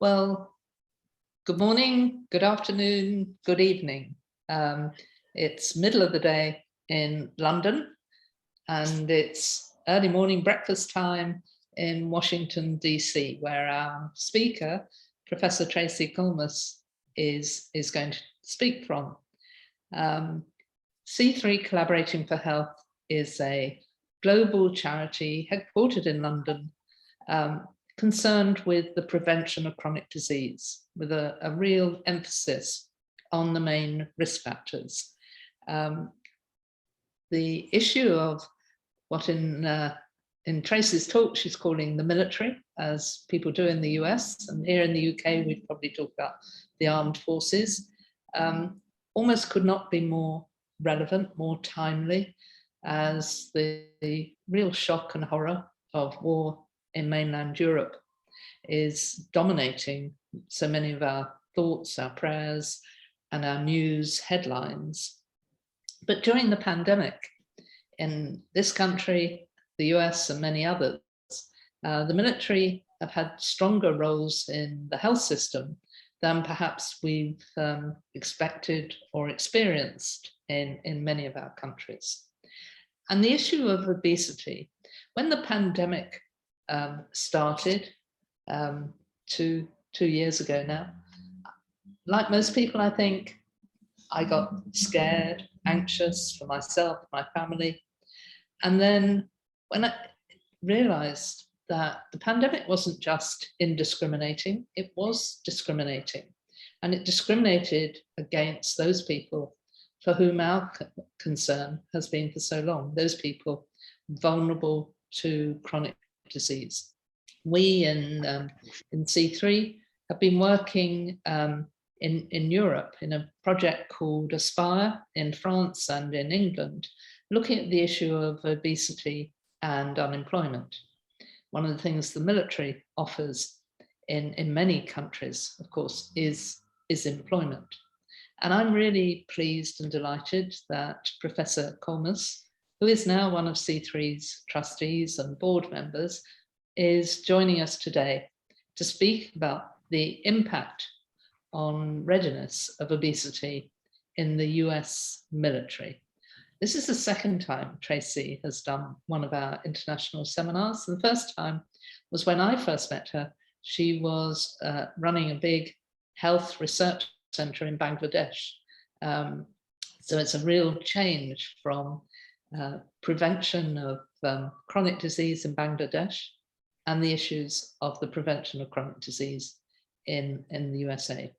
Well, good morning, good afternoon, good evening. It's middle of the day in London, and it's early morning breakfast time in Washington, DC, where our speaker, Professor Tracey Koehlmoos, is going to speak from. C3 Collaborating for Health is a global charity headquartered in London, concerned with the prevention of chronic disease, with a real emphasis on the main risk factors. The issue of what in Tracey's talk she's calling the military, as people do in the US, and here in the UK we'd probably talk about the armed forces, almost could not be more relevant, more timely, as the real shock and horror of war in mainland Europe is dominating so many of our thoughts, our prayers, and our news headlines. But during the pandemic, in this country, the US, and many others, the military have had stronger roles in the health system than perhaps we've expected or experienced in many of our countries. And the issue of obesity, when the pandemic started 2 years ago now, like most people, I think, I got scared, anxious for myself, my family. And then when I realized that the pandemic wasn't just indiscriminating, it was discriminating. And it discriminated against those people for whom our concern has been for so long, those people vulnerable to chronic disease. We in C3 have been working in Europe in a project called Aspire in France and in England, looking at the issue of obesity and unemployment. One of the things the military offers in many countries, of course, is employment. And I'm really pleased and delighted that Professor Koehlmoos, who is now one of C3's trustees and board members, is joining us today to speak about the impact on readiness of obesity in the US military. This is the second time Tracey has done one of our international seminars. The first time was when I first met her. She was running a big health research center in Bangladesh. So it's a real change from prevention of chronic disease in Bangladesh and the issues of the prevention of chronic disease in the USA.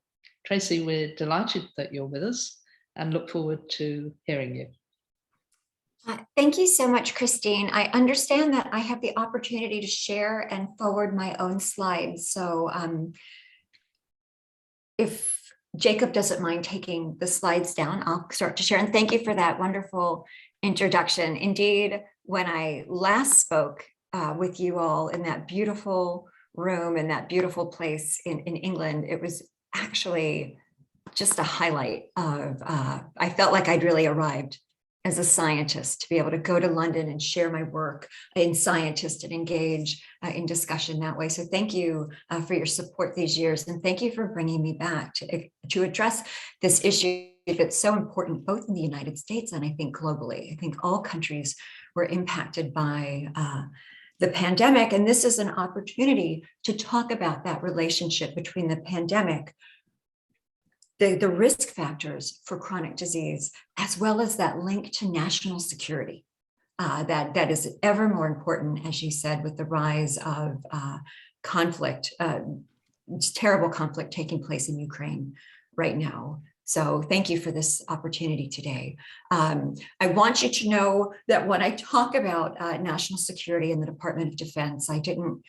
Tracey, we're delighted that you're with us and look forward to hearing you. Thank you so much, Christine. I understand that I have the opportunity to share and forward my own slides. So if Jacob doesn't mind taking the slides down, I'll start to share. And thank you for that wonderful introduction. Indeed, when I last spoke with you all in that beautiful room in that beautiful place in England, it was actually just a highlight of, I felt like I'd really arrived as a scientist to be able to go to London and share my work in scientists and engage in discussion that way. So thank you for your support these years. And thank you for bringing me back to address this issue that's so important, both in the United States and I think globally. I think all countries were impacted by the pandemic. And this is an opportunity to talk about that relationship between the pandemic, the risk factors for chronic disease, as well as that link to national security. That is ever more important, as you said, with the rise of conflict, terrible conflict taking place in Ukraine right now. So thank you for this opportunity today. I want you to know that when I talk about national security and the Department of Defense, I didn't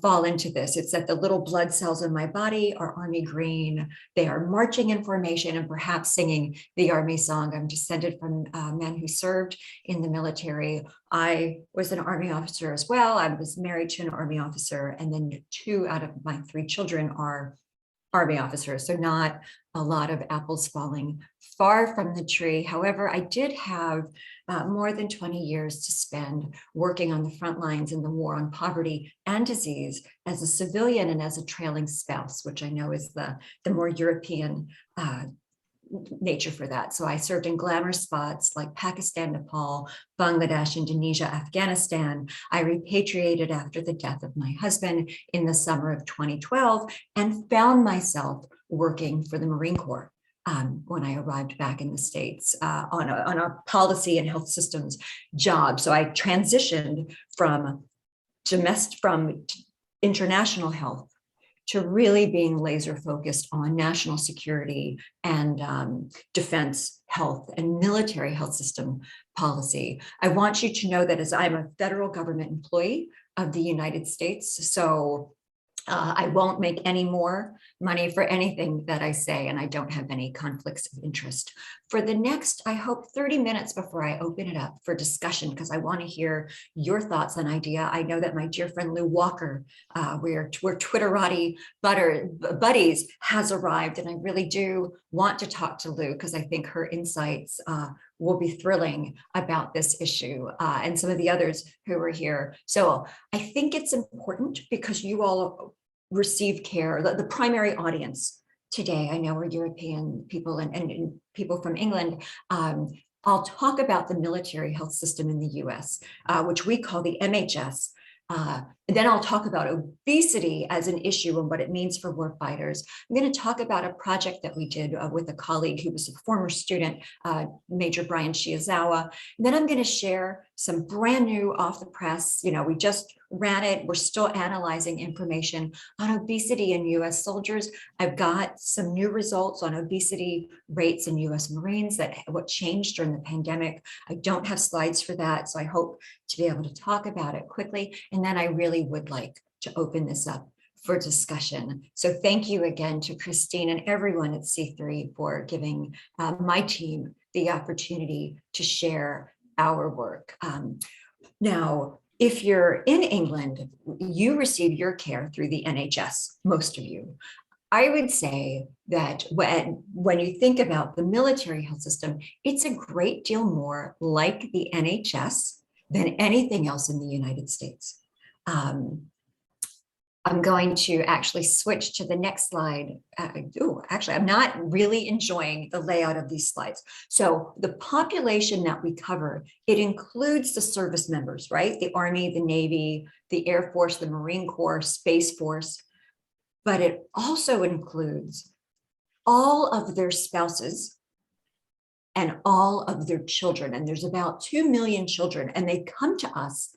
fall into this. It's that the little blood cells in my body are army green. They are marching in formation and perhaps singing the army song. I'm descended from men who served in the military. I was an army officer as well. I was married to an army officer, and then 2 out of my 3 children are Army officers, so not a lot of apples falling far from the tree. However, I did have more than 20 years to spend working on the front lines in the war on poverty and disease as a civilian and as a trailing spouse, which I know is the more European nature for that. So I served in glamour spots like Pakistan, Nepal, Bangladesh, Indonesia, Afghanistan. I repatriated after the death of my husband in the summer of 2012 and found myself working for the Marine Corps when I arrived back in the States on a policy and health systems job. So I transitioned from international health to really being laser focused on national security and defense health and military health system policy. I want you to know that as I'm a federal government employee of the United States, so I won't make any more money for anything that I say, and I don't have any conflicts of interest. For the next, I hope 30 minutes before I open it up for discussion, because I want to hear your thoughts on idea. I know that my dear friend Lou Walker, we're Twitterati buddies, has arrived, and I really do want to talk to Lou because I think her insights will be thrilling about this issue and some of the others who are here. So I think it's important because you all receive care, the primary audience today, I know are European people and people from England. I'll talk about the military health system in the US, which we call the MHS. And then I'll talk about obesity as an issue and what it means for warfighters. I'm going to talk about a project that we did with a colleague who was a former student, Major Brian Shiozawa. And then I'm going to share some brand new off the press, we just ran it. We're still analyzing information on obesity in US soldiers. I've got some new results on obesity rates in US Marines, what changed during the pandemic. I don't have slides for that, so I hope to be able to talk about it quickly. And then I really would like to open this up for discussion. So thank you again to Christine and everyone at C3 for giving my team the opportunity to share our work. Now, if you're in England, you receive your care through the NHS, most of you. I would say that when you think about the military health system, it's a great deal more like the NHS than anything else in the United States. I'm going to actually switch to the next slide. Actually, I'm not really enjoying the layout of these slides. So the population that we cover, it includes the service members, right? The Army, the Navy, the Air Force, the Marine Corps, Space Force, but it also includes all of their spouses and all of their children. And there's about 2 million children, and they come to us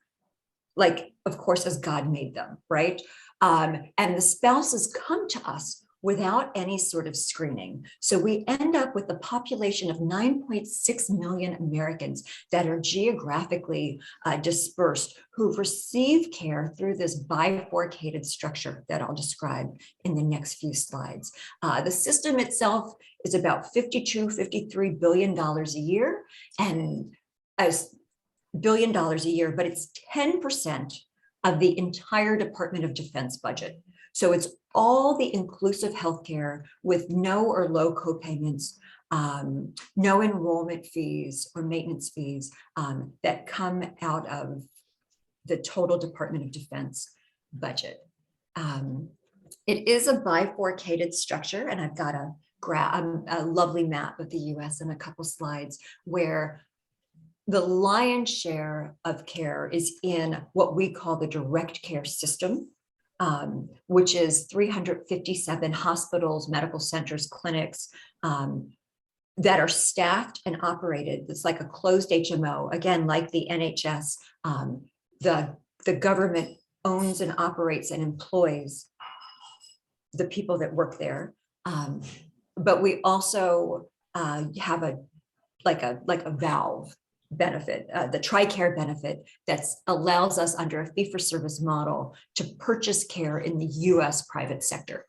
like, of course, as God made them, right? And the spouses come to us without any sort of screening. So we end up with a population of 9.6 million Americans that are geographically dispersed, who receive care through this bifurcated structure that I'll describe in the next few slides. The system itself is about $53 billion a year, and $billion a year, but it's 10% of the entire Department of Defense budget. So it's all the inclusive healthcare with no or low copayments, no enrollment fees or maintenance fees that come out of the total Department of Defense budget. It is a bifurcated structure, and I've got a lovely map of the US and a couple slides where the lion's share of care is in what we call the direct care system, which is 357 hospitals, medical centers, clinics that are staffed and operated. It's like a closed HMO, again, like the NHS. The government owns and operates and employs the people that work there. But we also have a valve benefit, the TRICARE benefit that allows us under a fee-for-service model to purchase care in the US private sector.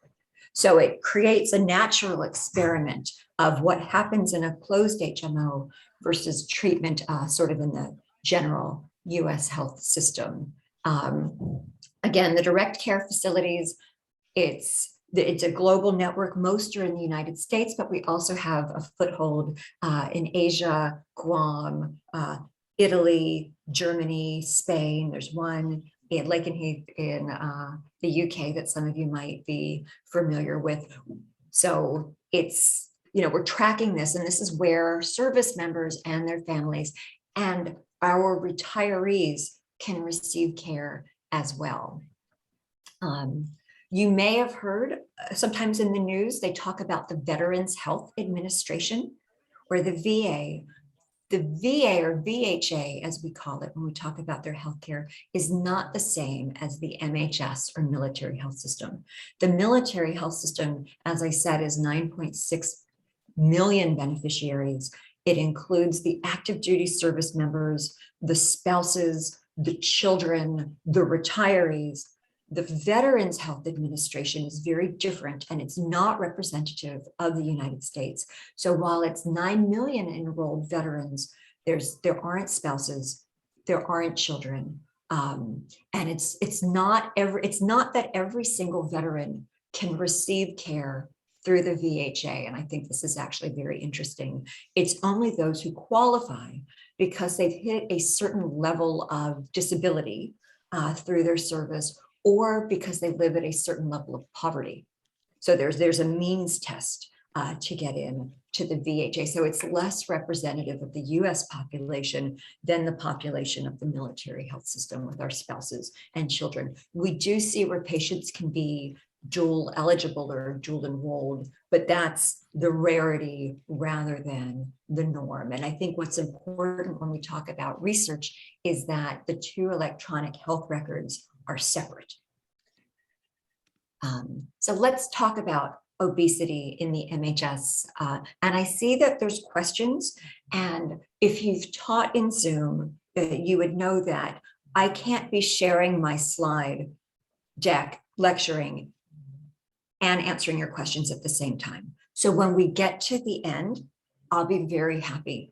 So it creates a natural experiment of what happens in a closed HMO versus treatment sort of in the general US health system. Again, the direct care facilities, it's It's a global network. Most are in the United States, but we also have a foothold in Asia, Guam, Italy, Germany, Spain. There's one in Lakenheath in the UK that some of you might be familiar with. So it's, we're tracking this, and this is where service members and their families and our retirees can receive care as well. You may have heard sometimes in the news, they talk about the Veterans Health Administration, or the VA. The VA, or VHA, as we call it when we talk about their healthcare, is not the same as the MHS, or military health system. The military health system, as I said, is 9.6 million beneficiaries. It includes the active duty service members, the spouses, the children, the retirees. The Veterans Health Administration is very different, and it's not representative of the United States. So while it's 9 million enrolled veterans, there aren't spouses, there aren't children, and it's not that every single veteran can receive care through the VHA. And I think this is actually very interesting. It's only those who qualify because they've hit a certain level of disability through their service, or because they live at a certain level of poverty. So there's a means test to get in to the VHA. So it's less representative of the US population than the population of the military health system with our spouses and children. We do see where patients can be dual eligible or dual enrolled, but that's the rarity rather than the norm. And I think what's important when we talk about research is that the two electronic health records are separate. So let's talk about obesity in the MHS. And I see that there's questions. And if you've taught in Zoom, you would know that I can't be sharing my slide deck, lecturing, and answering your questions at the same time. So when we get to the end, I'll be very happy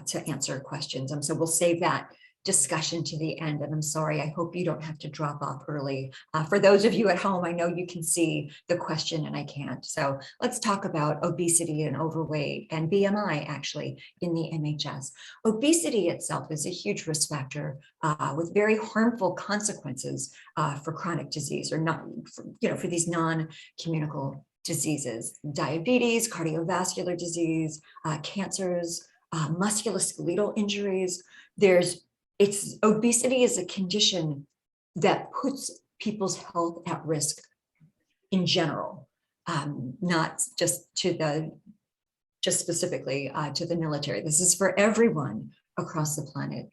to answer questions. So we'll save that discussion to the end. And I'm sorry, I hope you don't have to drop off early. For those of you at home, I know you can see the question and I can't. So let's talk about obesity and overweight and BMI actually in the MHS. Obesity itself is a huge risk factor with very harmful consequences for chronic disease, or not, for these non-communicable diseases: diabetes, cardiovascular disease, cancers, musculoskeletal injuries. Obesity is a condition that puts people's health at risk in general, not just specifically to the military. This is for everyone across the planet.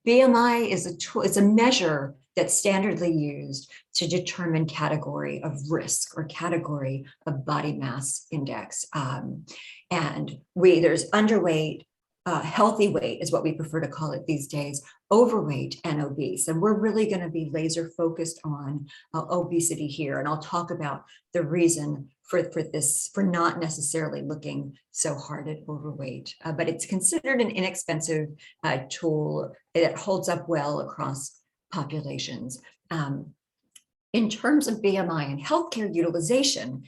BMI is a tool, it's a measure that's standardly used to determine category of risk or category of body mass index. And there's underweight, healthy weight is what we prefer to call it these days, overweight, and obese. And we're really going to be laser focused on obesity here. And I'll talk about the reason for this, for not necessarily looking so hard at overweight. But it's considered an inexpensive tool that holds up well across populations. In terms of BMI and healthcare utilization,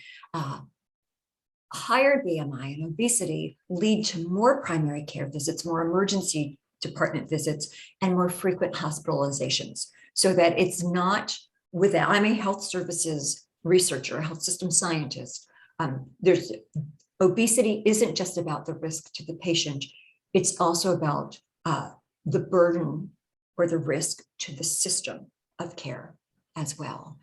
higher BMI and obesity lead to more primary care visits, more emergency department visits, and more frequent hospitalizations. So that it's not without, I'm a health services researcher, a health system scientist. Obesity isn't just about the risk to the patient, it's also about the burden or the risk to the system of care as well.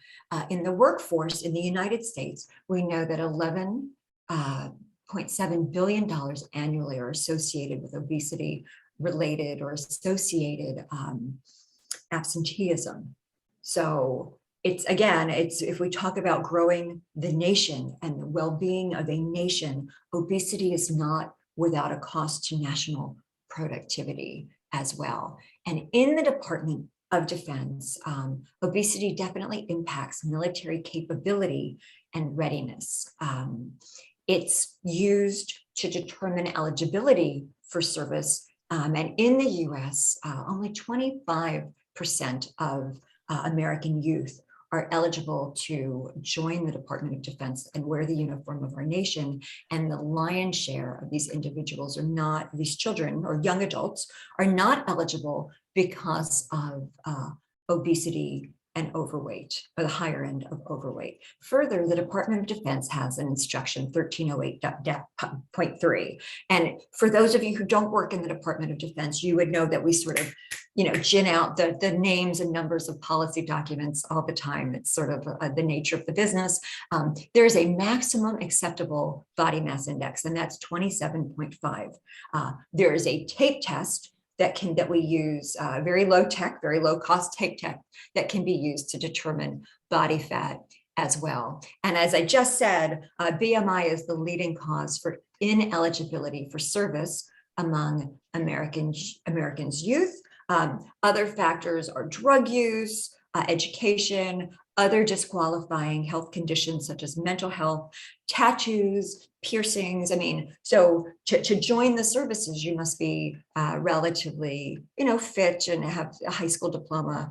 In the workforce in the United States, we know that $11.7 billion annually are associated with obesity related or associated absenteeism. So if we talk about growing the nation and the well-being of a nation, obesity is not without a cost to national productivity as well. And in the Department of Defense, obesity definitely impacts military capability and readiness. It's used to determine eligibility for service. And in the US, only 25% of American youth are eligible to join the Department of Defense and wear the uniform of our nation. And the lion's share of these individuals are not, these children or young adults are not eligible because of obesity and overweight, or the higher end of overweight. Further, the Department of Defense has an instruction 1308.3. And for those of you who don't work in the Department of Defense, you would know that we sort of, gin out the names and numbers of policy documents all the time. It's sort of the nature of the business. There is a maximum acceptable body mass index, and that's 27.5. There is a tape test that we use, very low tech, very low cost tape tech that can be used to determine body fat as well. And as I just said, BMI is the leading cause for ineligibility for service among Americans youth. Other factors are drug use, education, other disqualifying health conditions such as mental health, tattoos, piercings. I mean, so to join the services, you must be relatively, fit and have a high school diploma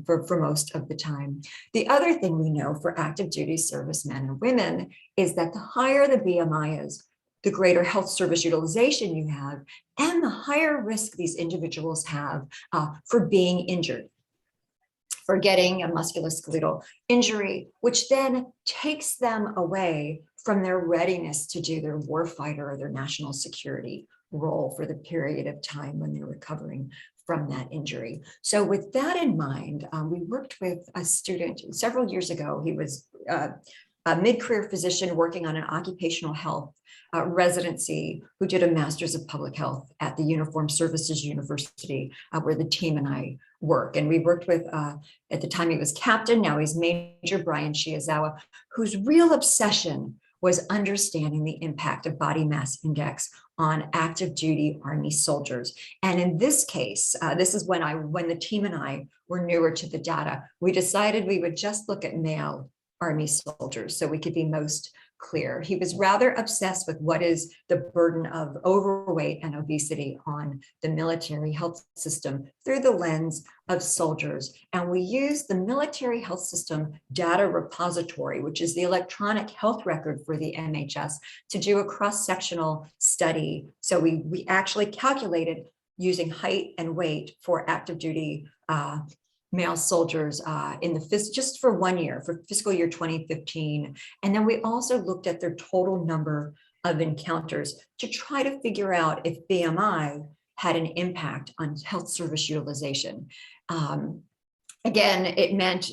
for most of the time. The other thing we know for active duty servicemen and women is that the higher the BMI is, the greater health service utilization you have, and the higher risk these individuals have for being injured, for getting a musculoskeletal injury, which then takes them away from their readiness to do their warfighter or their national security role for the period of time when they're recovering from that injury. So with that in mind, we worked with a student several years ago. He was a mid-career physician working on an occupational health residency who did a master's of public health at the Uniformed Services University, where the team and I work. And we worked with, at the time he was captain, now he's Major Brian Shiozawa, whose real obsession was understanding the impact of body mass index on active duty Army soldiers. And in this case, this is when the team and I were newer to the data, we decided we would just look at male Army soldiers so we could be most clear. He was rather obsessed with what is the burden of overweight and obesity on the military health system through the lens of soldiers. And we used the military health system data repository, which is the electronic health record for the MHS, to do a cross-sectional study. So we actually calculated using height and weight for active duty male soldiers just for 1 year, for fiscal year 2015. And then we also looked at their total number of encounters to try to figure out if BMI had an impact on health service utilization. Again, it meant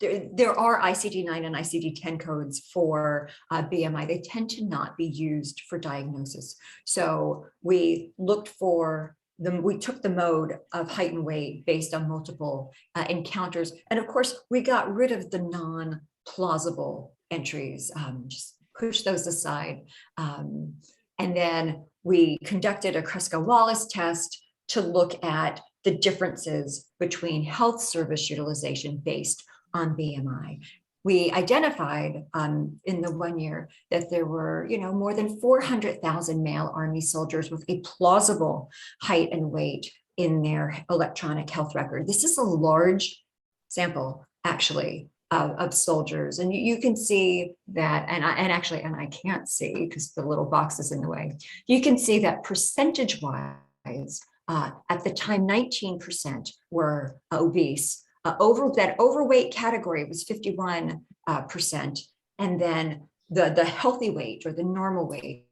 there are ICD-9 and ICD-10 codes for BMI. They tend to not be used for diagnosis. So we looked for we took the mode of height and weight based on multiple encounters. And of course, we got rid of the non-plausible entries, just push those aside. And then we conducted a Kreska-Wallace test to look at the differences between health service utilization based on BMI. We identified in the 1 year that there were, more than 400,000 male Army soldiers with a plausible height and weight in their electronic health record. This is a large sample, actually, of soldiers, and you can see that. And I can't see because the little box is in the way. You can see that percentage-wise, at the time, 19% were obese. That overweight category was 51%, and then the healthy weight or the normal weight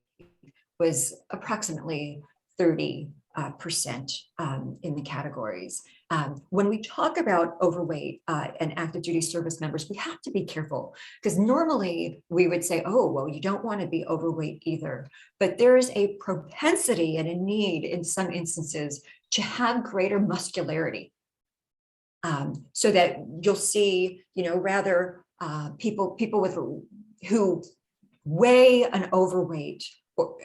was approximately 30% in the categories. When we talk about overweight and active duty service members, we have to be careful because normally we would say, oh, well, you don't want to be overweight either. But there is a propensity and a need in some instances to have greater muscularity. So that you'll see, rather people who weigh an overweight or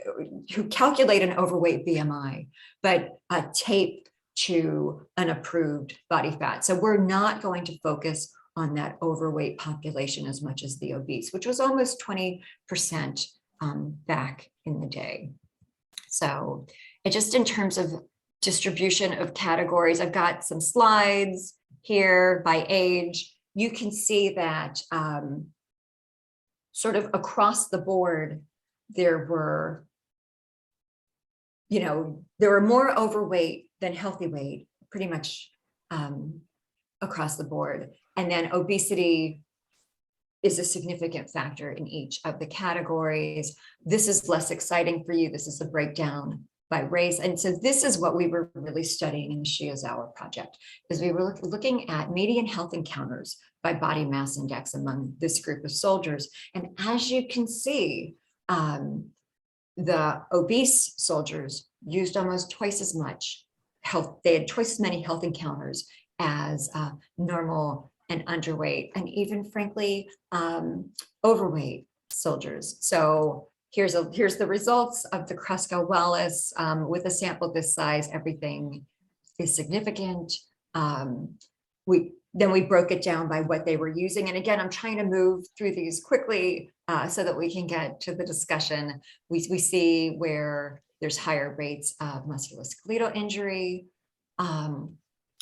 who calculate an overweight BMI, but tape to an approved body fat. So we're not going to focus on that overweight population as much as the obese, which was almost 20% back in the day. So it just in terms of distribution of categories, I've got some slides. here by age, you can see that sort of across the board, there were more overweight than healthy weight, pretty much across the board. And then obesity is a significant factor in each of the categories. This is less exciting for you. This is a breakdown by race. And so this is what we were really studying in the Shiozawa project, is we were looking at median health encounters by body mass index among this group of soldiers. And as you can see, the obese soldiers used almost twice as much health. They had twice as many health encounters as normal and underweight, and even frankly, overweight soldiers. So here's the results of the Kruskal-Wallis with a sample this size. Everything is significant. Then we broke it down by what they were using. And again, I'm trying to move through these quickly so that we can get to the discussion. We see where there's higher rates of musculoskeletal injury.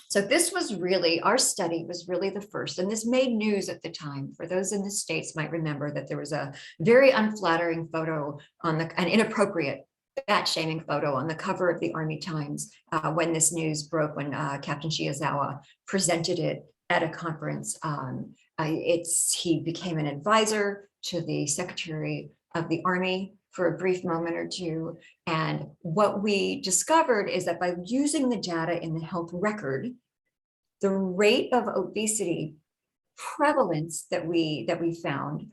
So this was really, our study was really the first, and this made news at the time. For those in the States might remember that there was a very unflattering photo on an inappropriate fat shaming photo on the cover of the Army Times when this news broke, when Captain Shiozawa presented it at a conference. He became an advisor to the Secretary of the Army for a brief moment or two. And what we discovered is that by using the data in the health record, the rate of obesity prevalence that we found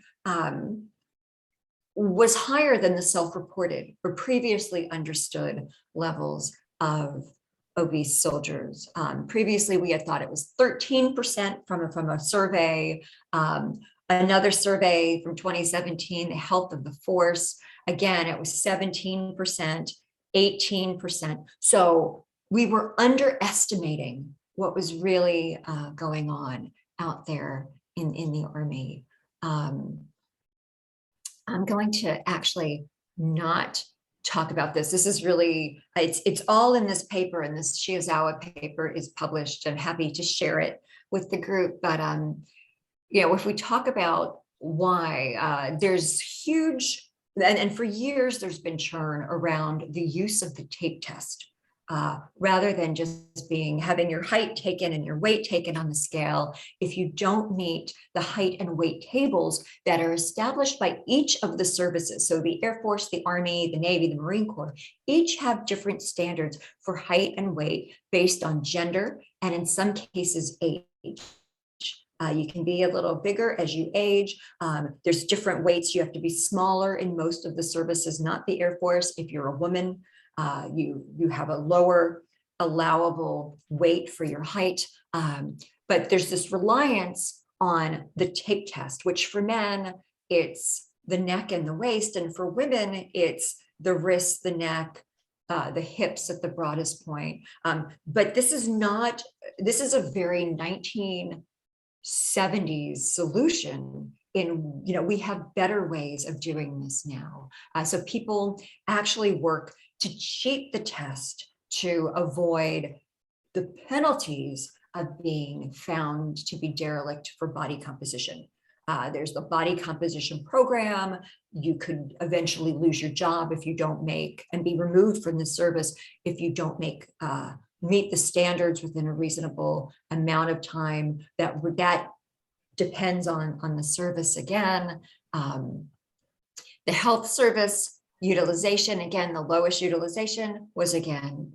was higher than the self-reported or previously understood levels of obese soldiers. Previously, we had thought it was 13% from a survey. Another survey from 2017, the health of the force, again, it was 17%, 18%. So we were underestimating what was really going on out there in the Army. I'm going to actually not talk about this. This is really, it's all in this paper, and this Shiozawa paper is published. I'm happy to share it with the group. But if we talk about why there's huge, and for years there's been churn around the use of the tape test. Rather than just having your height taken and your weight taken on the scale. If you don't meet the height and weight tables that are established by each of the services, so the Air Force, the Army, the Navy, the Marine Corps, each have different standards for height and weight based on gender, and in some cases, age. You can be a little bigger as you age. There's different weights. You have to be smaller in most of the services, not the Air Force. If you're a woman, you have a lower allowable weight for your height. But there's this reliance on the tape test, which for men, it's the neck and the waist. And for women, it's the wrist, the neck, the hips at the broadest point. But this is a very 1970s solution. We have better ways of doing this now. So people actually work to cheat the test to avoid the penalties of being found to be derelict for body composition. There's the body composition program. You could eventually lose your job if you don't and be removed from the service if you don't meet the standards within a reasonable amount of time. That depends on the service again. The health service utilization, again, the lowest utilization was again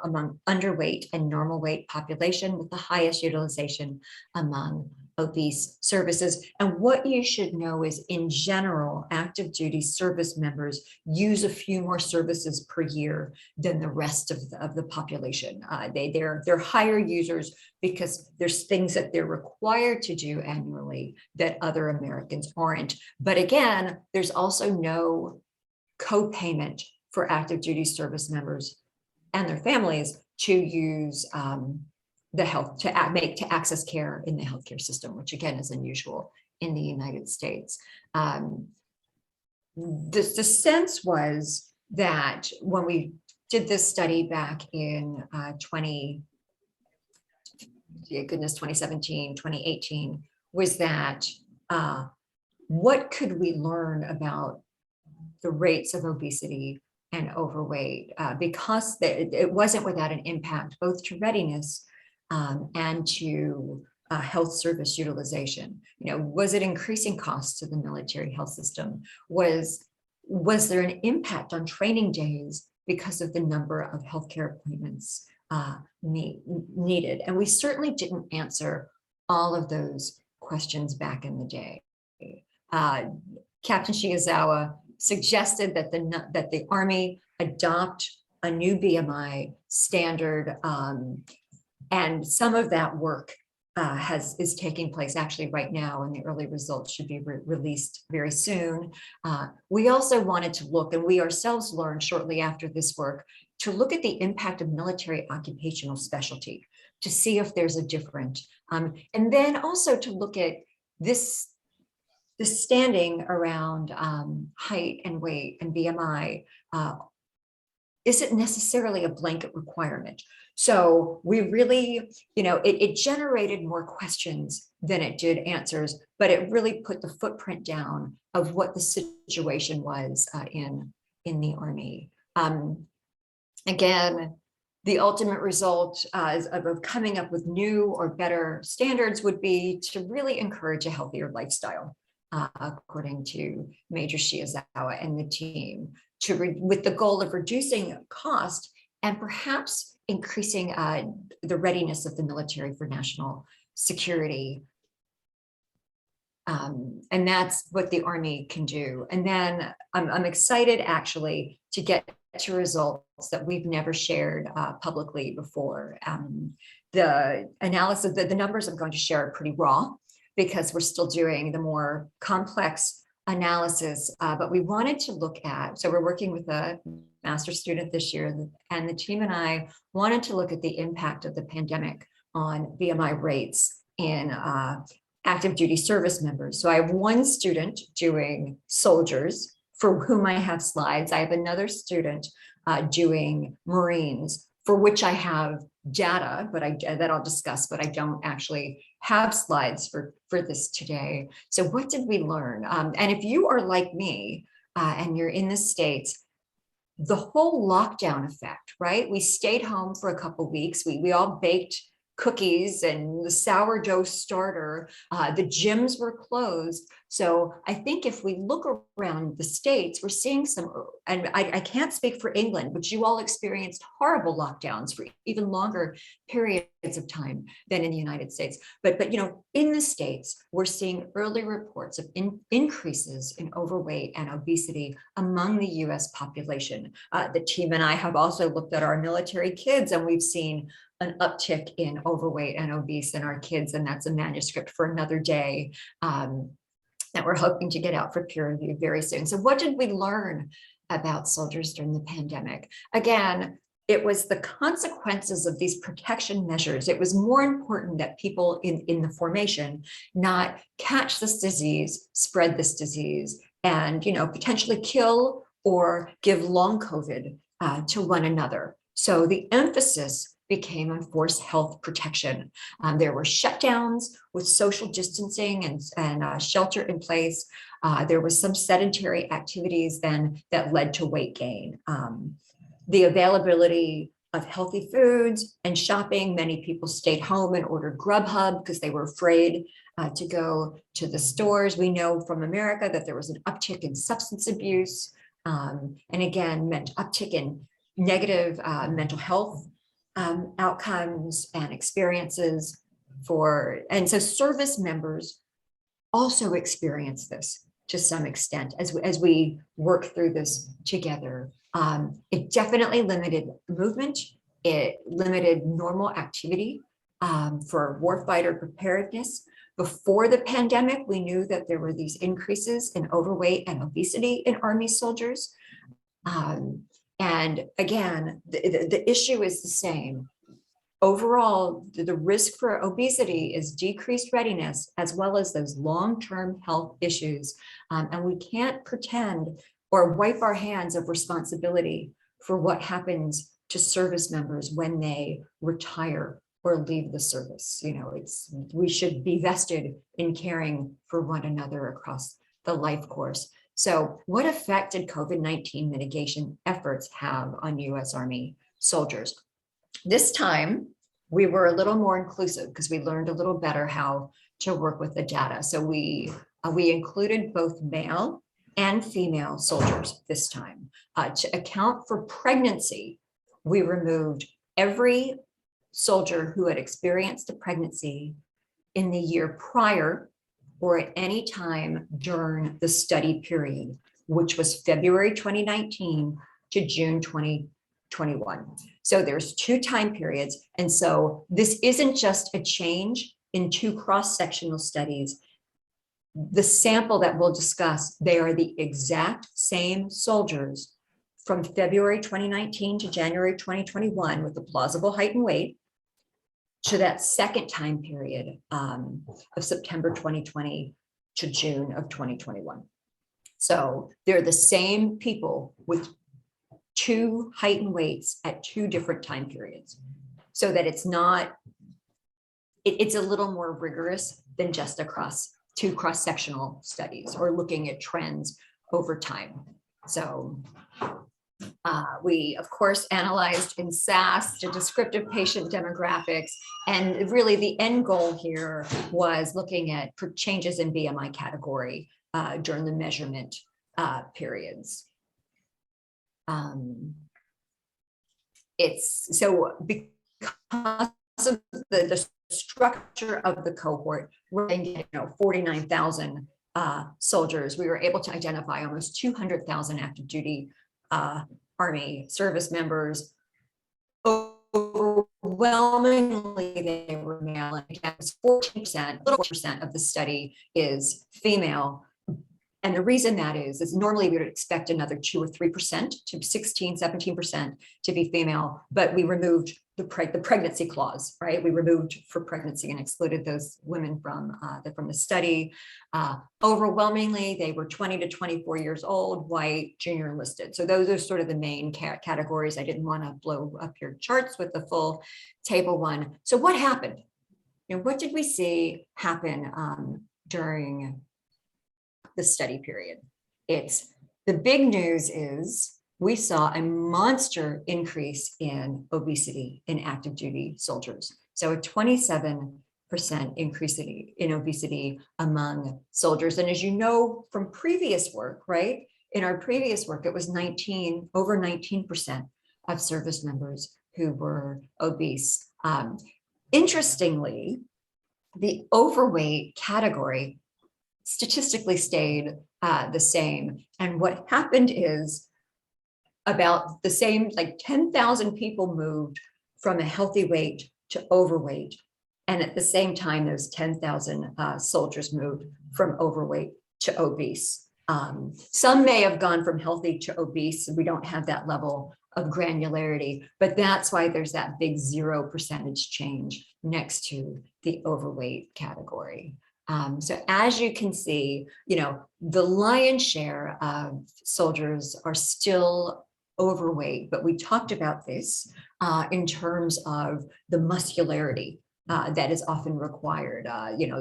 among underweight and normal weight population, with the highest utilization among obese services. And what you should know is, in general, active duty service members use a few more services per year than the rest of the population. They're higher users because there's things that they're required to do annually that other Americans aren't. But again, there's also no co-payment for active duty service members and their families to use the health to access care in the healthcare system, which again is unusual in the United States. The sense was that when we did this study back in goodness, 2017, 2018, was that what could we learn about the rates of obesity and overweight, because it wasn't without an impact both to readiness and to health service utilization. Was it increasing costs to the military health system? Was there an impact on training days because of the number of healthcare appointments needed? And we certainly didn't answer all of those questions back in the day. Captain Shigezawa suggested that the Army adopt a new BMI standard, and some of that work is taking place actually right now, and the early results should be released very soon. We also wanted to look, and we ourselves learned shortly after this work, to look at the impact of military occupational specialty to see if there's a difference, and then also to look at this standing around height and weight and BMI isn't necessarily a blanket requirement. So we really, it generated more questions than it did answers, but it really put the footprint down of what the situation was in the Army. Again, the ultimate result of coming up with new or better standards would be to really encourage a healthier lifestyle, according to Major Shigezawa and the team, with the goal of reducing cost and perhaps increasing the readiness of the military for national security. And that's what the Army can do. And then I'm excited actually to get to results that we've never shared publicly before. The analysis, the numbers I'm going to share are pretty raw because we're still doing the more complex analysis, but we wanted to look at, so we're working with a master's student this year, and the team and I wanted to look at the impact of the pandemic on BMI rates in active duty service members. So I have one student doing soldiers for whom I have slides. I have another student doing Marines, for which I have data, but that I'll discuss, but I don't actually have slides for this today. So what did we learn? And if you are like me and you're in the States, the whole lockdown effect, right? We stayed home for a couple of weeks. We all baked cookies and the sourdough starter. The gyms were closed. So I think if we look around the States, we're seeing some, and I can't speak for England, but you all experienced horrible lockdowns for even longer periods of time than in the United States. But in the States, we're seeing early reports of increases in overweight and obesity among the US population. The team and I have also looked at our military kids, and we've seen an uptick in overweight and obese in our kids, and that's a manuscript for another day that we're hoping to get out for peer review very soon. So what did we learn about soldiers during the pandemic? Again, it was the consequences of these protection measures. It was more important that people in the formation not catch this disease, spread this disease, and potentially kill or give long COVID to one another. So the emphasis became on forced health protection. There were shutdowns with social distancing and shelter in place. There was some sedentary activities then that led to weight gain. The availability of healthy foods and shopping, many people stayed home and ordered Grubhub because they were afraid to go to the stores. We know from America that there was an uptick in substance abuse, and again, meant uptick in negative mental health outcomes and experiences and so service members also experience this to some extent as we work through this together. It definitely limited movement. It limited normal activity for warfighter preparedness. Before the pandemic, we knew that there were these increases in overweight and obesity in Army soldiers. And again, the issue is the same. Overall, the risk for obesity is decreased readiness as well as those long-term health issues. And we can't pretend or wipe our hands of responsibility for what happens to service members when they retire or leave the service. We should be vested in caring for one another across the life course. So what effect did COVID-19 mitigation efforts have on US Army soldiers? This time, we were a little more inclusive because we learned a little better how to work with the data. So we included both male and female soldiers this time. To account for pregnancy, we removed every soldier who had experienced a pregnancy in the year prior or at any time during the study period, which was February 2019 to June 2021. So there's 2 time periods. And so this isn't just a change in 2 cross-sectional studies. The sample that we'll discuss, they are the exact same soldiers from February 2019 to January 2021 with a plausible height and weight to that second time period of September 2020 to June of 2021. So they're the same people with 2 height and weights at 2 different time periods, so that it's a little more rigorous than just across 2 cross-sectional studies or looking at trends over time. So we, of course, analyzed in SAS the descriptive patient demographics. And really the end goal here was looking at changes in BMI category during the measurement periods. It's so because of the structure of the cohort, we're getting 49,000 soldiers. We were able to identify almost 200,000 active duty Army service members. Overwhelmingly, they were male. And again, 14%, little percent of the study is female. And the reason that is normally we would expect another 2 or 3% to 16, 17% to be female, but we removed the pregnancy clause, right? We removed for pregnancy and excluded those women from the study. Overwhelmingly, they were 20 to 24 years old, white, junior enlisted. So those are sort of the main categories. I didn't want to blow up your charts with the full table one. So what happened? What did we see happen during the study period? The big news is we saw a monster increase in obesity in active duty soldiers. So a 27% increase in obesity among soldiers. And as you know from previous work, right? In our previous work, it was over 19% of service members who were obese. Interestingly, the overweight category statistically stayed the same. And what happened is about the same, like 10,000 people moved from a healthy weight to overweight. And at the same time, those 10,000 soldiers moved from overweight to obese. Some may have gone from healthy to obese. We don't have that level of granularity, but that's why there's that big 0% change next to the overweight category. So as you can see, the lion's share of soldiers are still overweight, but we talked about this in terms of the muscularity that is often required.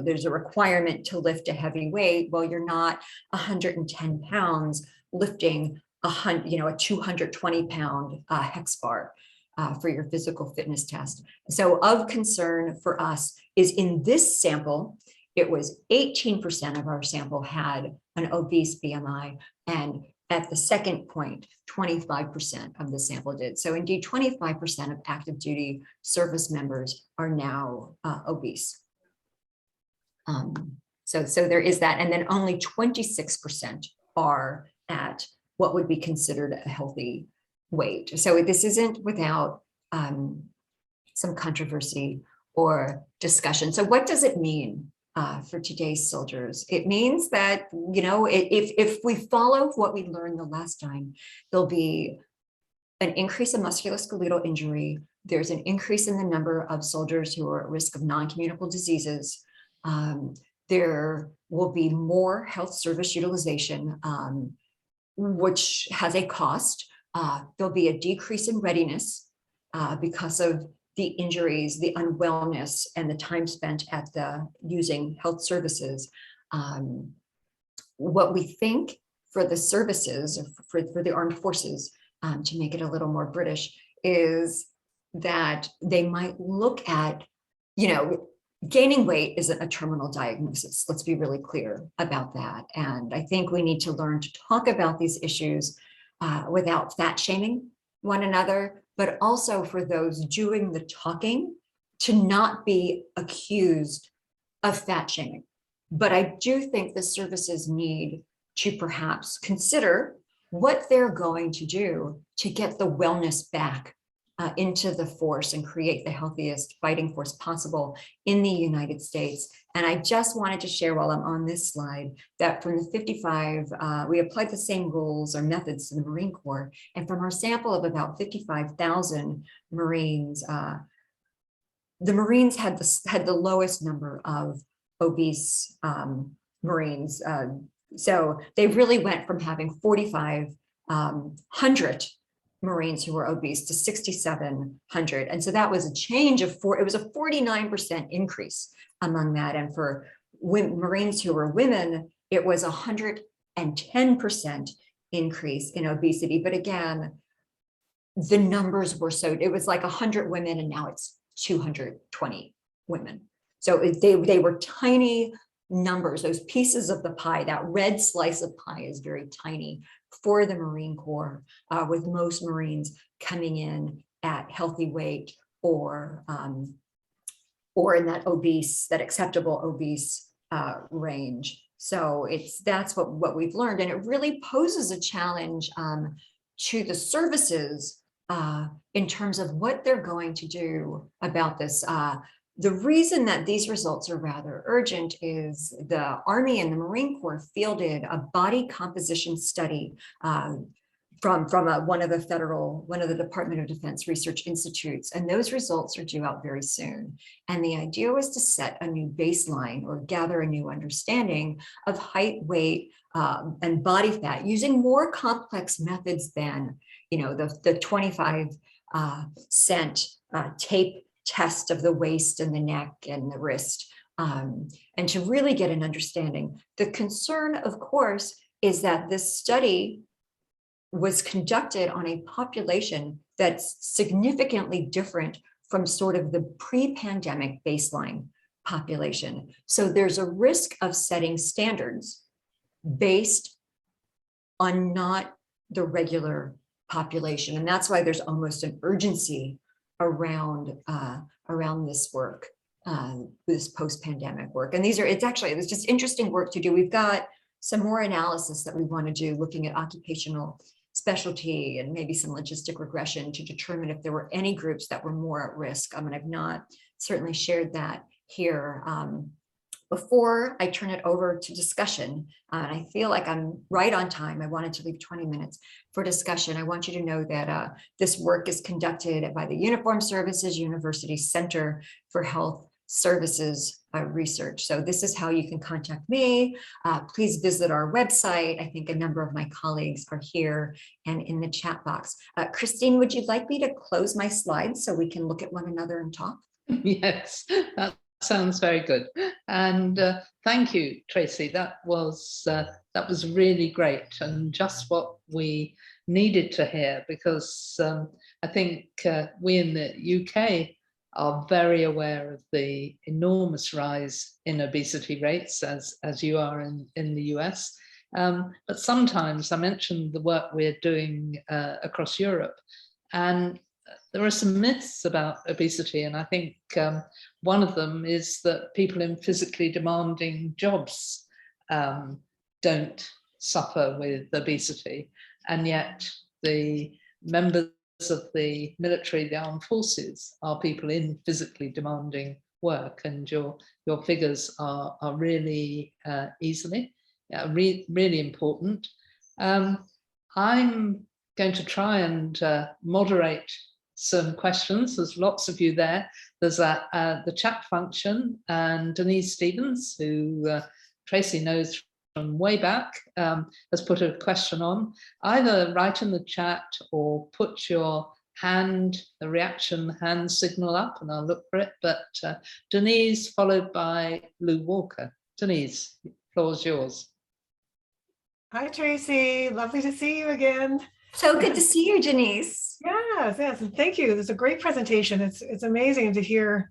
There's a requirement to lift a heavy weight. Well, you're not 110 pounds lifting a 220 pound hex bar for your physical fitness test. So of concern for us is in this sample, it was 18% of our sample had an obese BMI, and at the second point, 25% of the sample did. So indeed, 25% of active duty service members are now obese. So there is that, and then only 26% are at what would be considered a healthy weight. So this isn't without some controversy or discussion. So what does it mean for today's soldiers? It means that, if we follow what we learned the last time, there'll be an increase in musculoskeletal injury. There's an increase in the number of soldiers who are at risk of non-communicable diseases. There will be more health service utilization, which has a cost. There'll be a decrease in readiness because of the injuries, the unwellness, and the time spent at using health services. What we think for the services, for the armed forces, to make it a little more British, is that they might look at, gaining weight isn't a terminal diagnosis. Let's be really clear about that. And I think we need to learn to talk about these issues without fat shaming one another, but also for those doing the talking to not be accused of fat shaming. But I do think the services need to perhaps consider what they're going to do to get the wellness back into the force and create the healthiest fighting force possible in the United States. And I just wanted to share while I'm on this slide that from the 55, we applied the same rules or methods to the Marine Corps. And from our sample of about 55,000 Marines, the Marines had the lowest number of obese Marines. So they really went from having 4,500 Marines who were obese to 6,700. And so that was a change of it was a 49% increase among that. And for Marines who were women, it was 110% increase in obesity. But again, the numbers were it was like 100 women and now it's 220 women. So they were tiny numbers, those pieces of the pie. That red slice of pie is very tiny for the Marine Corps, with most Marines coming in at healthy weight or in that acceptable obese range. So that's what we've learned, and it really poses a challenge to the services in terms of what they're going to do about this. The reason that these results are rather urgent is the Army and the Marine Corps fielded a body composition study from one of the Department of Defense research institutes, and those results are due out very soon. And the idea was to set a new baseline or gather a new understanding of height, weight, and body fat using more complex methods than the 25-cent tape test of the waist and the neck and the wrist, and to really get an understanding. The concern, of course, is that this study was conducted on a population that's significantly different from sort of the pre-pandemic baseline population. So there's a risk of setting standards based on not the regular population. And that's why there's almost an urgency around this work, this post-pandemic work. And it's just interesting work to do. We've got some more analysis that we want to do, looking at occupational specialty and maybe some logistic regression to determine if there were any groups that were more at risk. I mean, I've not certainly shared that here. Before I turn it over to discussion, and I feel like I'm right on time, I wanted to leave 20 minutes for discussion. I want you to know that this work is conducted by the Uniformed Services University Center for Health Services Research. So this is how you can contact me. Please visit our website. I think a number of my colleagues are here and in the chat box. Christine, would you like me to close my slides so we can look at one another and talk? Yes, that sounds very good. And thank you, Tracey. That was really great and just what we needed to hear, because I think we in the UK are very aware of the enormous rise in obesity rates, as you are in the US. But sometimes I mentioned the work we're doing across Europe, and there are some myths about obesity, and I think one of them is that people in physically demanding jobs don't suffer with obesity, and yet the members of the military, the armed forces, are people in physically demanding work, and your figures are really really important. I'm going to try and moderate some questions. There's lots of you there. There's the chat function, and Denise Stevens, who Tracey knows from way back, has put a question on. Either write in the chat or put your the reaction hand signal up, and I'll look for it. But Denise, followed by Lou Walker. Denise, the floor is yours. Hi, Tracy. Lovely to see you again. So good to see you, Denise. Yes, and thank you. It's a great presentation. It's amazing to hear,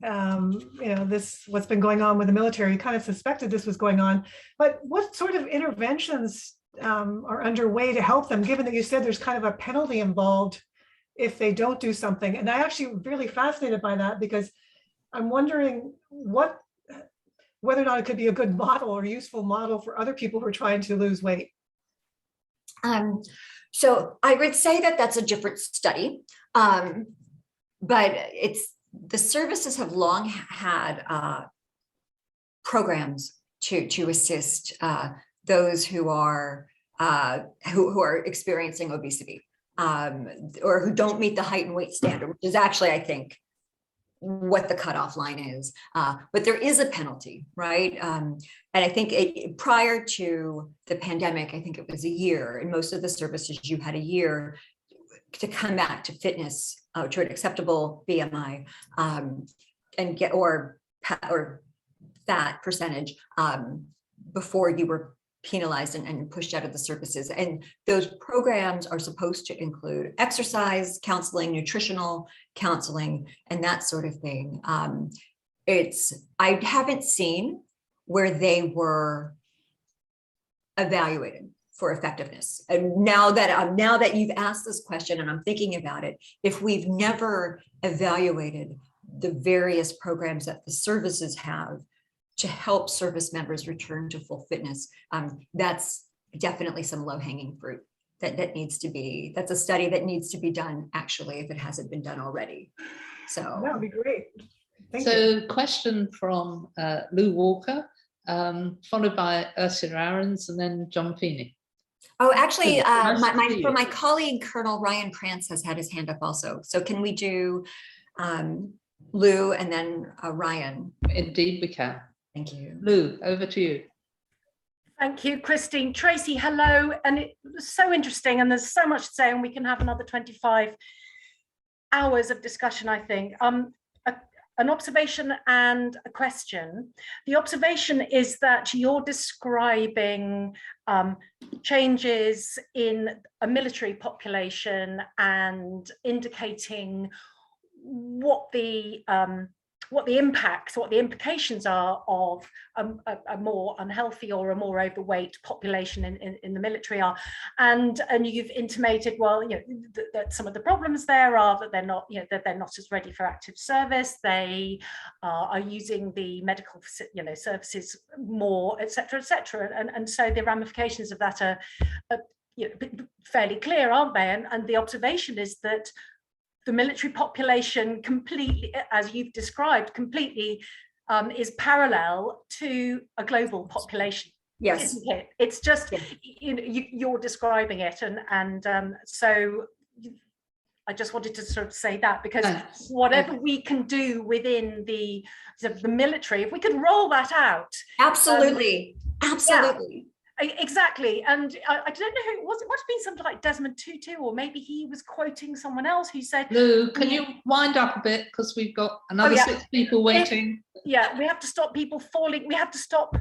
what's been going on with the military. You kind of suspected this was going on, but what sort of interventions are underway to help them, given that you said there's kind of a penalty involved if they don't do something? And I actually really fascinated by that, because I'm wondering whether or not it could be a good model or useful model for other people who are trying to lose weight. So I would say that that's a different study, but the services have long had programs to assist those who are experiencing obesity or who don't meet the height and weight standard, which is actually, I think, what the cutoff line is. But there is a penalty, right? And I think prior to the pandemic, I think it was a year. In most of the services, you had a year to come back to fitness, to an acceptable BMI, and get or fat percentage before you were penalized and pushed out of the services. And those programs are supposed to include exercise, counseling, nutritional counseling, and that sort of thing. I haven't seen where they were evaluated for effectiveness. And now that you've asked this question and I'm thinking about it, if we've never evaluated the various programs that the services have to help service members return to full fitness, that's definitely some low-hanging fruit that needs to be, that's a study that needs to be done, actually, if it hasn't been done already. So that would be great. Thank you. So question from Lou Walker, followed by Ursula Ahrens, and then John Feeney. Oh, actually, my colleague, Colonel Ryan Prance, has had his hand up also. So can we do Lou and then Ryan? Indeed, we can. Thank you. Lou, over to you. Thank you, Christine. Tracy, hello. And it was so interesting, and there's so much to say, and we can have another 25 hours of discussion, I think. An observation and a question. The observation is that you're describing changes in a military population and indicating what the implications are of a more unhealthy or a more overweight population in the military are, and you've intimated, well, that some of the problems there are that they're not, that they're not as ready for active service, they are using the medical, services more, etc., and so the ramifications of that are fairly clear, aren't they? And the observation is that the military population completely, as you've described, completely is parallel to a global population. Yes, isn't it? It's just, you're describing it, and so I just wanted to sort of say that, because whatever we can do within the military, if we could roll that out. Absolutely. Yeah. Exactly, and I don't know who it was. It must have been something like Desmond Tutu, or maybe he was quoting someone else who said, Lou, can you wind up a bit, because we've got another 6 people waiting. We have to stop people falling. We have to stop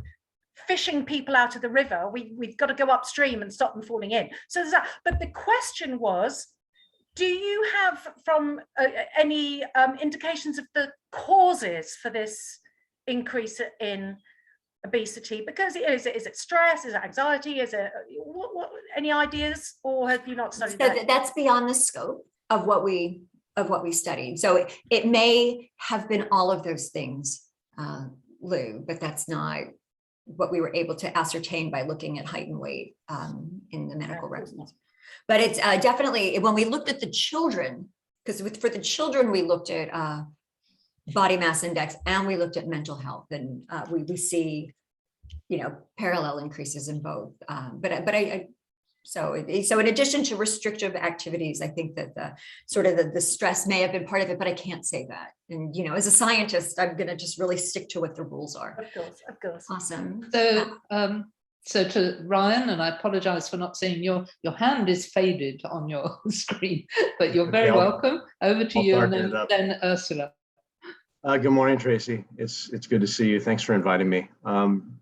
fishing people out of the river. We've got to go upstream and stop them falling in. So there's that. But the question was, do you have from any indications of the causes for this increase in obesity? Because is it stress, is it anxiety, is it what any ideas, or have you not studied that? That's beyond the scope of what we studied. So it may have been all of those things, Lou, but that's not what we were able to ascertain by looking at height and weight in the medical records. But it's definitely, when we looked at the children, because for the children we looked at body mass index and we looked at mental health, and we see, parallel increases in both. So in addition to restrictive activities, I think that the stress may have been part of it, but I can't say that. And as a scientist, I'm going to just really stick to what the rules are. Of course. Awesome. So So to Ryan, and I apologize for not seeing your hand is faded on your screen, but you're very welcome. Over to you, and then Ursula. Good morning, Tracy. It's good to see you. Thanks for inviting me.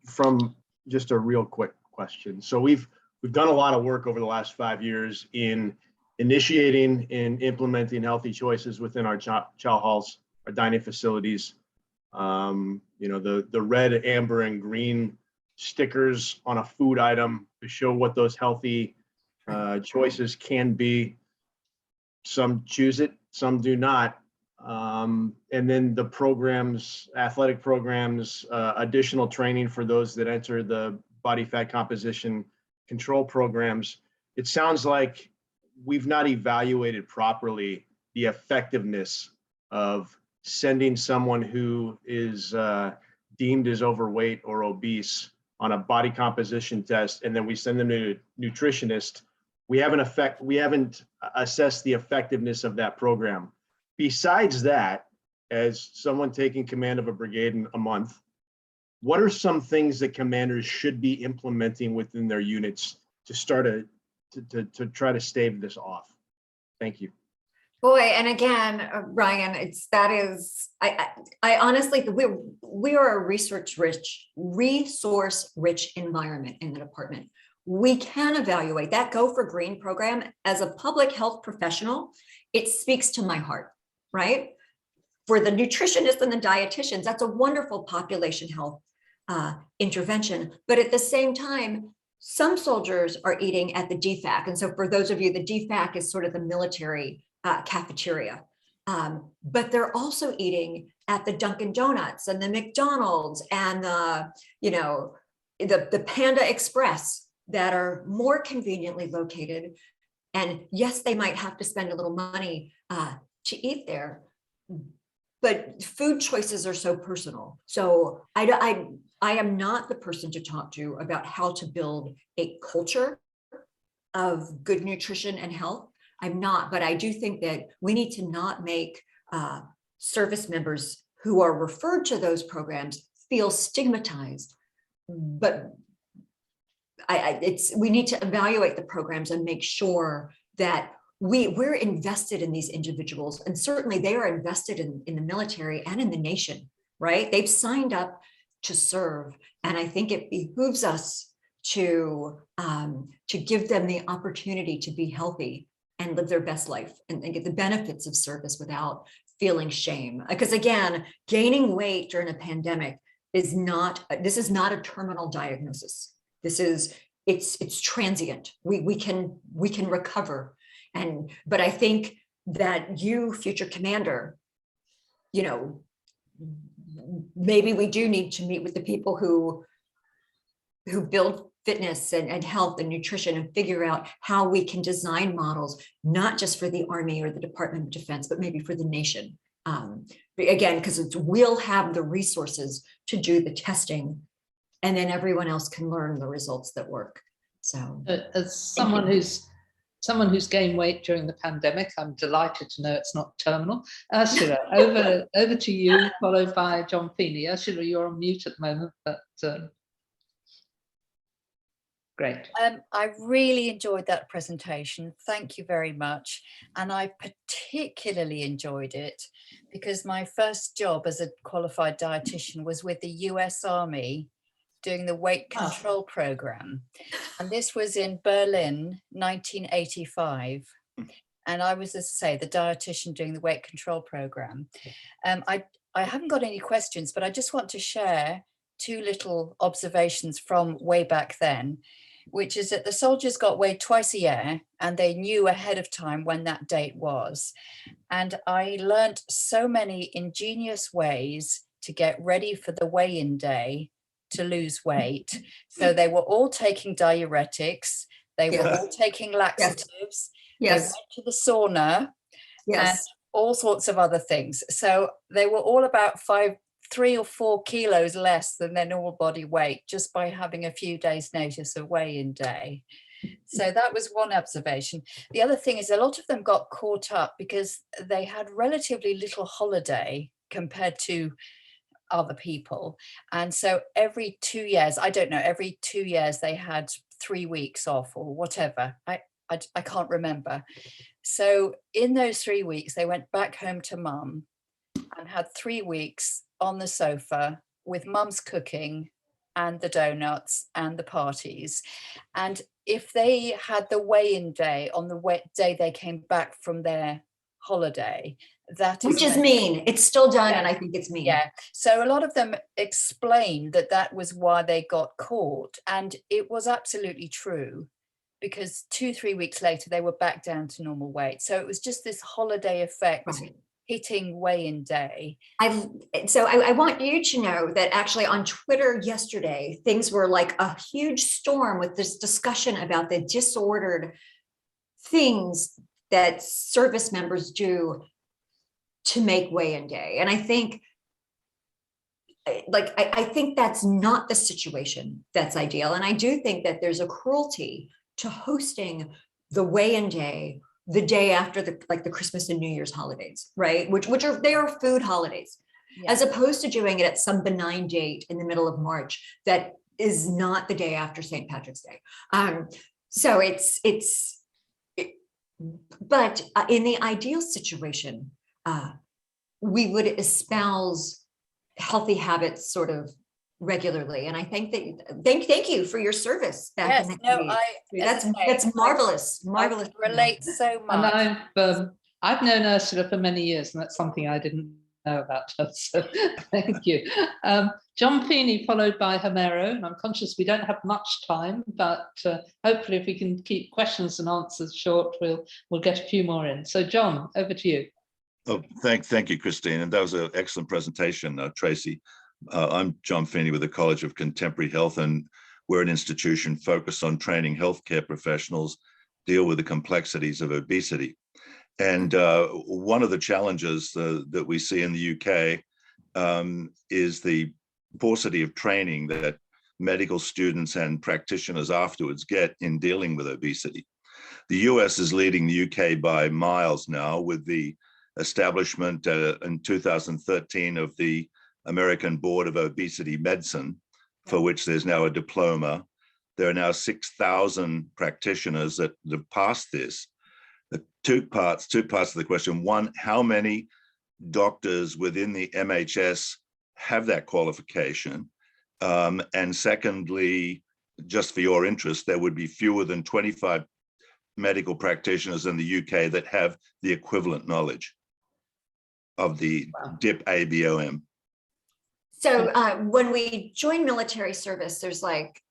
From just a real quick question. So we've done a lot of work over the last 5 years in initiating and implementing healthy choices within our chow halls, our dining facilities. You know, the red, amber, and green stickers on a food item to show what those healthy choices can be. Some choose it, some do not. And then the programs, athletic programs, additional training for those that enter the body fat composition control programs. It sounds like we've not evaluated properly the effectiveness of sending someone who is deemed as overweight or obese on a body composition test, and then we send them to a nutritionist. We haven't assessed the effectiveness of that program. Besides that, as someone taking command of a brigade in a month, what are some things that commanders should be implementing within their units to start to try to stave this off? Thank you. Boy, and again, Ryan, I honestly, we are a resource-rich environment in the department. We can evaluate that Go for Green program. As a public health professional, it speaks to my heart, right? For the nutritionists and the dietitians, that's a wonderful population health intervention. But at the same time, some soldiers are eating at the DFAC. And so for those of you, the DFAC is sort of the military cafeteria. But they're also eating at the Dunkin' Donuts and the McDonald's and the Panda Express that are more conveniently located. And yes, they might have to spend a little money to eat there, but food choices are so personal. So I am not the person to talk to about how to build a culture of good nutrition and health. I'm not, but I do think that we need to not make service members who are referred to those programs feel stigmatized. But we need to evaluate the programs and make sure that we're invested in these individuals, and certainly they are invested in the military and in the nation, right? They've signed up to serve, and I think it behooves us to give them the opportunity to be healthy and live their best life and get the benefits of service without feeling shame. Because again, gaining weight during a pandemic is not a terminal diagnosis. It's transient. We can recover. But I think that you, future commander, maybe we do need to meet with the people who build fitness and health and nutrition and figure out how we can design models, not just for the Army or the Department of Defense, but maybe for the nation. Again, because we'll have the resources to do the testing, and then everyone else can learn the results that work. So as someone who's gained weight during the pandemic, I'm delighted to know it's not terminal. Ursula, over to you, followed by John Feeney. Ursula, you're on mute at the moment, but great. I really enjoyed that presentation. Thank you very much. And I particularly enjoyed it because my first job as a qualified dietitian was with the US Army doing the weight control program. And this was in Berlin, 1985. And I was, as I say, the dietitian doing the weight control program. I haven't got any questions, but I just want to share two little observations from way back then, which is that the soldiers got weighed twice a year and they knew ahead of time when that date was. And I learned so many ingenious ways to get ready for the weigh-in day to lose weight. So they were all taking diuretics, they were all taking laxatives, they went to the sauna, and all sorts of other things. So they were all about 3 or 4 kilos less than their normal body weight just by having a few days notice of weigh-in day. So that was one observation. The other thing is a lot of them got caught up because they had relatively little holiday compared to other people. And so every 2 years, I don't know, every 2 years they had 3 weeks off or whatever. I can't remember. So in those 3 weeks, they went back home to mum and had 3 weeks on the sofa with mum's cooking and the donuts and the parties. And if they had the weigh-in day on the day they came back from their holiday, which is mean. It's still done, and I think it's mean. Yeah. So a lot of them explained that that was why they got caught, and it was absolutely true, because 2-3 weeks later they were back down to normal weight. So it was just this holiday effect. Right. Hitting weigh-in day. So I want you to know that actually on Twitter yesterday, things were like a huge storm with this discussion about the disordered things that service members do to make weigh-in day. And I think, I think that's not the situation that's ideal. And I do think that there's a cruelty to hosting the weigh-in day the day after the Christmas and New Year's holidays, right? Which are food holidays, as opposed to doing it at some benign date in the middle of March that is not the day after St. Patrick's Day. So but in the ideal situation, we would espouse healthy habits sort of regularly, and I think that thank you for your service back in the day. That's marvelous. I relate so much. And I've known Ursula for many years, and that's something I didn't know about her. So thank you. John Feeney, followed by Homero, and I'm conscious we don't have much time, but hopefully if we can keep questions and answers short, we'll get a few more in. So John, over to you. Oh, thank you, Christine, and that was an excellent presentation, Tracy. I'm John Feeney with the College of Contemporary Health, and we're an institution focused on training healthcare professionals deal with the complexities of obesity. And one of the challenges that we see in the UK is the paucity of training that medical students and practitioners afterwards get in dealing with obesity. The US is leading the UK by miles now with the establishment in 2013 of the American Board of Obesity Medicine, for which there's now a diploma. There are now 6,000 practitioners that have passed this. The two parts of the question. One, how many doctors within the MHS have that qualification? And secondly, just for your interest, there would be fewer than 25 medical practitioners in the UK that have the equivalent knowledge of the DIP-ABOM. So when we join military service, there's like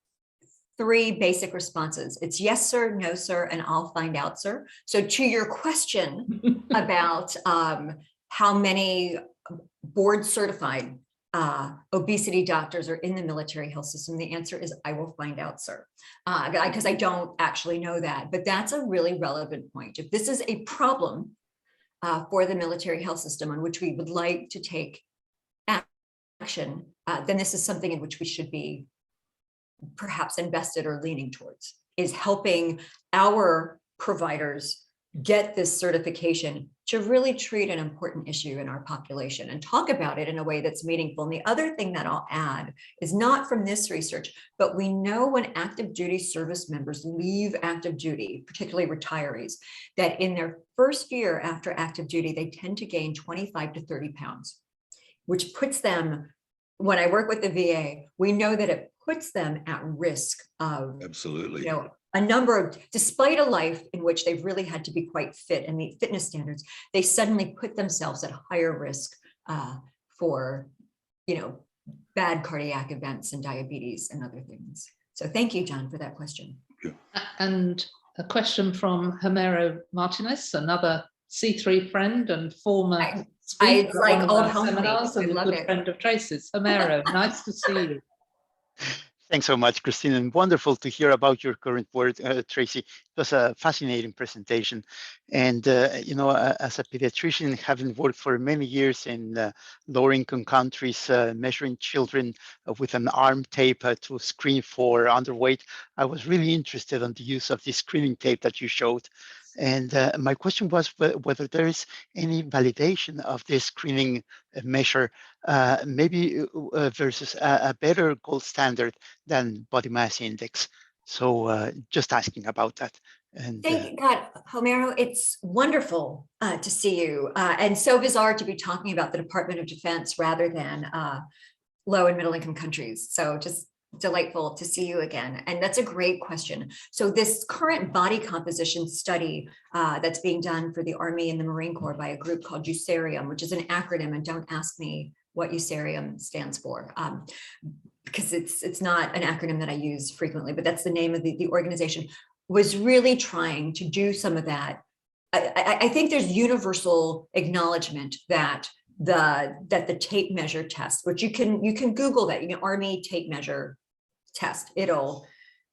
3 basic responses. It's yes, sir, no, sir, and I'll find out, sir. So to your question about how many board certified obesity doctors are in the military health system, the answer is I will find out, sir, because I don't actually know that. But that's a really relevant point. If this is a problem for the military health system on which we would like to take action, then this is something in which we should be perhaps invested or leaning towards, is helping our providers get this certification to really treat an important issue in our population and talk about it in a way that's meaningful. And the other thing that I'll add is not from this research, but we know when active duty service members leave active duty, particularly retirees, that in their first year after active duty, they tend to gain 25 to 30 pounds, which puts them, when I work with the VA, we know that it puts them at risk of, absolutely, a number of, despite a life in which they've really had to be quite fit and meet fitness standards, they suddenly put themselves at higher risk for, bad cardiac events and diabetes and other things. So thank you, John, for that question. And a question from Homero Martinez, another C3 friend and former speaker it's like at old one of our seminars and a good friend of Tracy's. Homero, nice to see you. Thanks so much, Christine, and wonderful to hear about your current work, Tracy. It was a fascinating presentation. And, as a pediatrician, having worked for many years in lower-income countries, measuring children with an arm tape to screen for underweight, I was really interested in the use of this screening tape that you showed. And my question was whether there is any validation of this screening measure, maybe versus a better gold standard than body mass index. So just asking about that. And thank God, Homero, it's wonderful to see you. And so bizarre to be talking about the Department of Defense rather than low and middle income countries. So just delightful to see you again. And that's a great question. So this current body composition study that's being done for the Army and the Marine Corps by a group called USARIUM, which is an acronym, and don't ask me what USARIUM stands for, because it's not an acronym that I use frequently, but that's the name of the organization, was really trying to do some of that. I think there's universal acknowledgement that the tape measure test, which you can Google that, Army tape measure test. It'll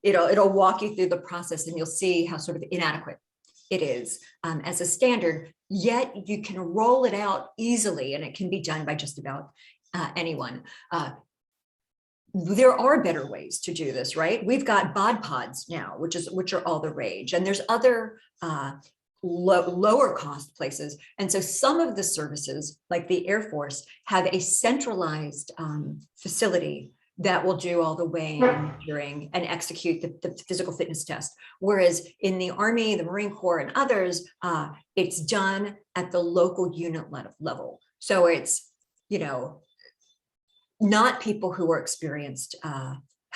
walk you through the process, and you'll see how sort of inadequate it is as a standard, yet you can roll it out easily, and it can be done by just about anyone. There are better ways to do this, right? We've got bod pods now, which are all the rage, and there's other lower cost places. And so some of the services, like the Air Force, have a centralized facility that will do all the weighing and measuring and execute the physical fitness test. Whereas in the Army, the Marine Corps, and others, it's done at the local unit level. So it's, not people who are experienced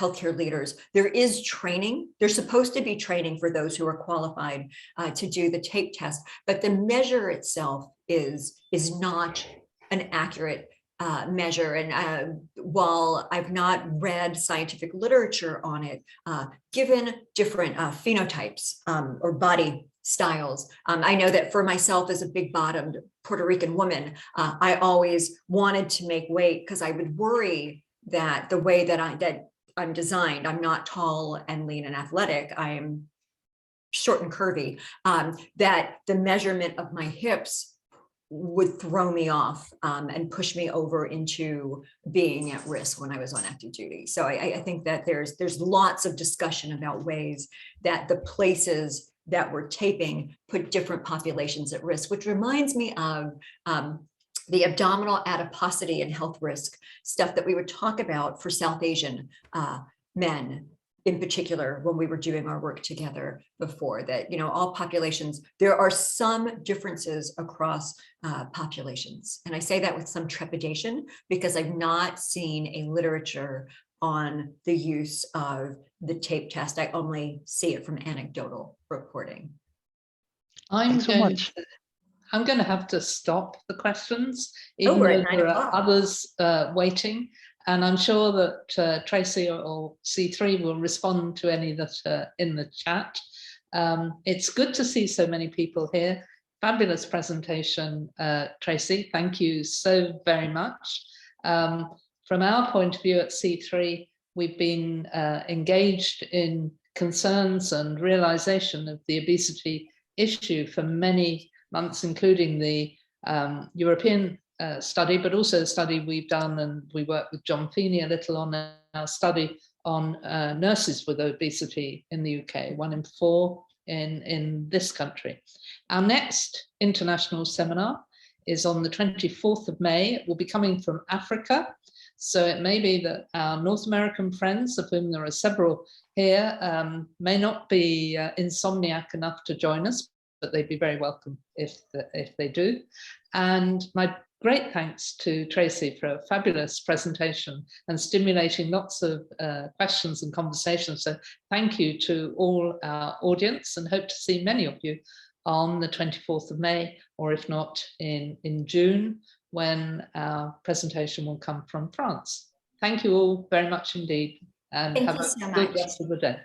healthcare leaders. There is training. There's supposed to be training for those who are qualified to do the tape test, but the measure itself is not an accurate measure. And while I've not read scientific literature on it, given different phenotypes or body styles, I know that for myself as a big-bottomed Puerto Rican woman, I always wanted to make weight because I would worry that the way that I'm designed, I'm not tall and lean and athletic, I am short and curvy, that the measurement of my hips would throw me off and push me over into being at risk when I was on active duty. So I think that there's lots of discussion about ways that the places that we're taping put different populations at risk, which reminds me of the abdominal adiposity and health risk stuff that we would talk about for South Asian men in particular when we were doing our work together before, that, all populations, there are some differences across populations. And I say that with some trepidation because I've not seen a literature on the use of the tape test. I only see it from anecdotal reporting. I'm Thanks so much. I'm going to have to stop the questions, Oh, even we're though at 9 there o'clock. are others waiting. And I'm sure that Tracey or C3 will respond to any that are in the chat. It's good to see so many people here. Fabulous presentation, Tracey. Thank you so very much. From our point of view at C3, we've been engaged in concerns and realization of the obesity issue for many months, including the European study, but also a study we've done, and we worked with John Feeney a little on our study on nurses with obesity in the UK, 1 in 4 in this country. Our next international seminar is on the 24th of May. It will be coming from Africa. So it may be that our North American friends, of whom there are several here, may not be insomniac enough to join us, but they'd be very welcome if they do. And my great thanks to Tracey for a fabulous presentation and stimulating lots of questions and conversations. So thank you to all our audience, and hope to see many of you on the 24th of May, or if not in June, when our presentation will come from France. Thank you all very much indeed, and have a good rest of the day.